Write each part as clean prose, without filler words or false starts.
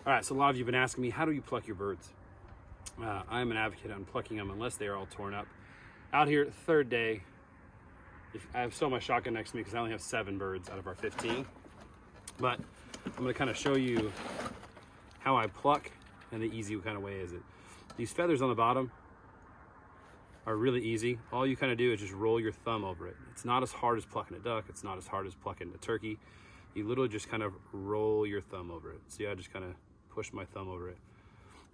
All right, so a lot of you have been asking me, how do you pluck your birds? I'm an advocate on plucking them unless they are all torn up. Out here, third day, I have still my shotgun next to me because I only have 7 birds out of our 15. But I'm going to kind of show you how I pluck and the easy kind of way is it. These feathers on the bottom are really easy. All you kind of do is just roll your thumb over it. It's not as hard as plucking a duck. It's not as hard as plucking a turkey. You literally just kind of roll your thumb over it. See, I just kind of push my thumb over it.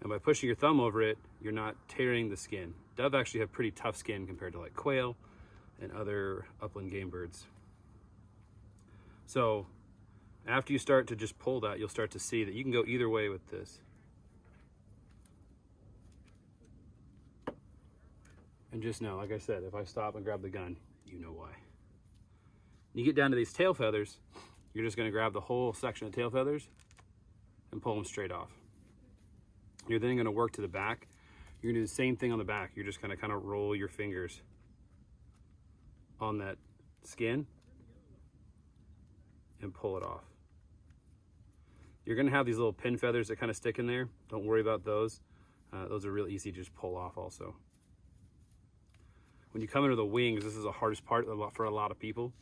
And by pushing your thumb over it, you're not tearing the skin. Dove actually have pretty tough skin compared to like quail and other upland game birds. So after you start to just pull that, you'll start to see that you can go either way with this. And just know, like I said, if I stop and grab the gun, you know why. When you get down to these tail feathers, you're just gonna grab the whole section of tail feathers and pull them straight off. You're then gonna work to the back. You're gonna do the same thing on the back. You're just gonna kind of roll your fingers on that skin and pull it off. You're gonna have these little pin feathers that kind of stick in there. Don't worry about those. Those are real easy to just pull off also. When you come into the wings, this is the hardest part for a lot of people.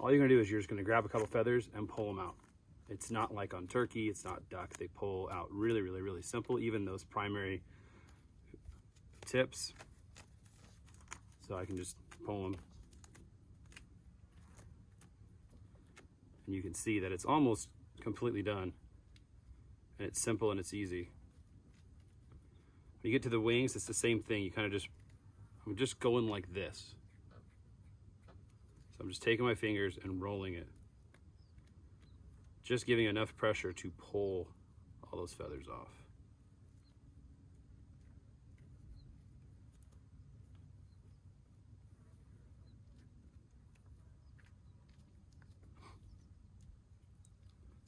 All you're gonna do is you're just gonna grab a couple feathers and pull them out. It's not like on turkey, it's not duck. They pull out really, really, really simple, even those primary tips. So I can just pull them. And you can see that it's almost completely done. And it's simple and it's easy. When you get to the wings, it's the same thing. You kind of just, I'm just going like this. So I'm just taking my fingers and rolling it. Just giving enough pressure to pull all those feathers off.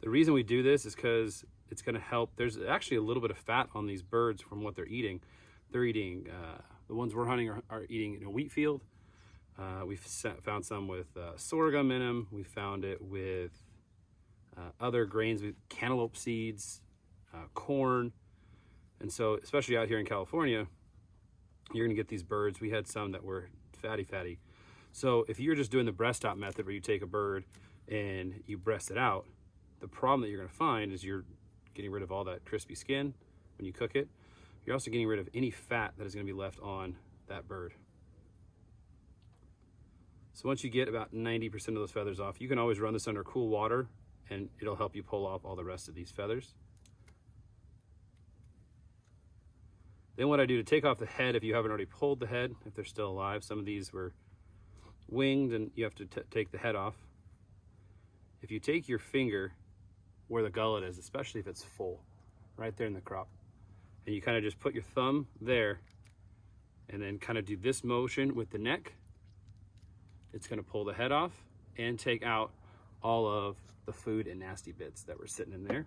The reason we do this is because it's going to help. There's actually a little bit of fat on these birds from what they're eating. They're eating, the ones we're hunting are eating in a wheat field. We've found some with sorghum in them. We found it with other grains, with cantaloupe seeds, corn. And so, especially out here in California, you're gonna get these birds. We had some that were fatty. So if you're just doing the breast stop method where you take a bird and you breast it out, the problem that you're gonna find is you're getting rid of all that crispy skin when you cook it. You're also getting rid of any fat that is gonna be left on that bird. So once you get about 90% of those feathers off, you can always run this under cool water and it'll help you pull off all the rest of these feathers. Then what I do to take off the head, if you haven't already pulled the head, if they're still alive, some of these were winged and you have to take the head off. If you take your finger where the gullet is, especially if it's full, right there in the crop, and you kind of just put your thumb there and then kind of do this motion with the neck, it's going to pull the head off and take out all of the food and nasty bits that were sitting in there.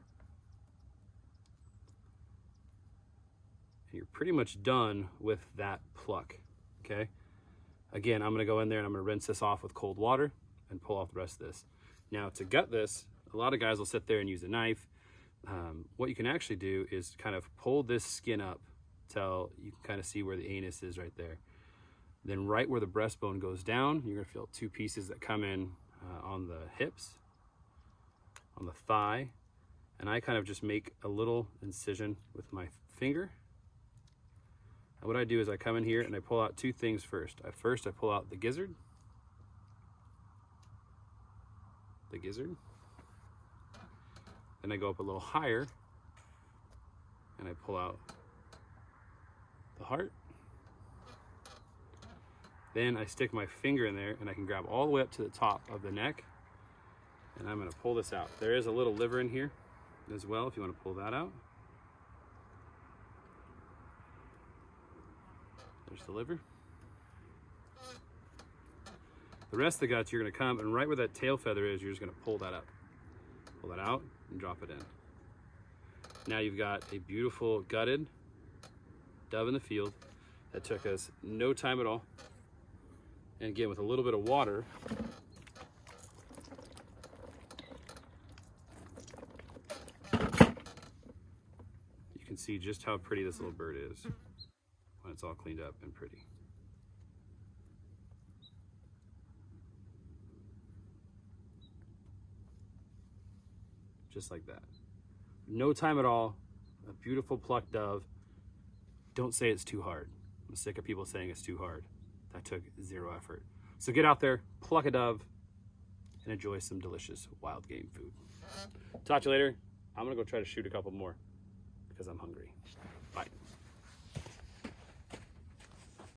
And you're pretty much done with that pluck, okay? Again, I'm going to go in there and I'm going to rinse this off with cold water and pull off the rest of this. Now to gut this, a lot of guys will sit there and use a knife. What you can actually do is kind of pull this skin up till you can kind of see where the anus is right there. Then right where the breastbone goes down, you're gonna feel 2 pieces that come in on the hips, on the thigh, and I kind of just make a little incision with my finger. And what I do is I come in here and I pull out 2 things first. First I pull out the gizzard. Then I go up a little higher and I pull out the heart. Then I stick my finger in there and I can grab all the way up to the top of the neck and I'm gonna pull this out. There is a little liver in here as well if you wanna pull that out. There's the liver. The rest of the guts, you're gonna come and right where that tail feather is, you're just gonna pull that up. Pull that out and drop it in. Now you've got a beautiful gutted dove in the field that took us no time at all. And again, with a little bit of water, see just how pretty this little bird is when it's all cleaned up and pretty. Just like that. No time at all. A beautiful plucked dove. Don't say it's too hard. I'm sick of people saying it's too hard. That took zero effort. So get out there, pluck a dove, and enjoy some delicious wild game food. Talk to you later. I'm gonna go try to shoot a couple more because I'm hungry.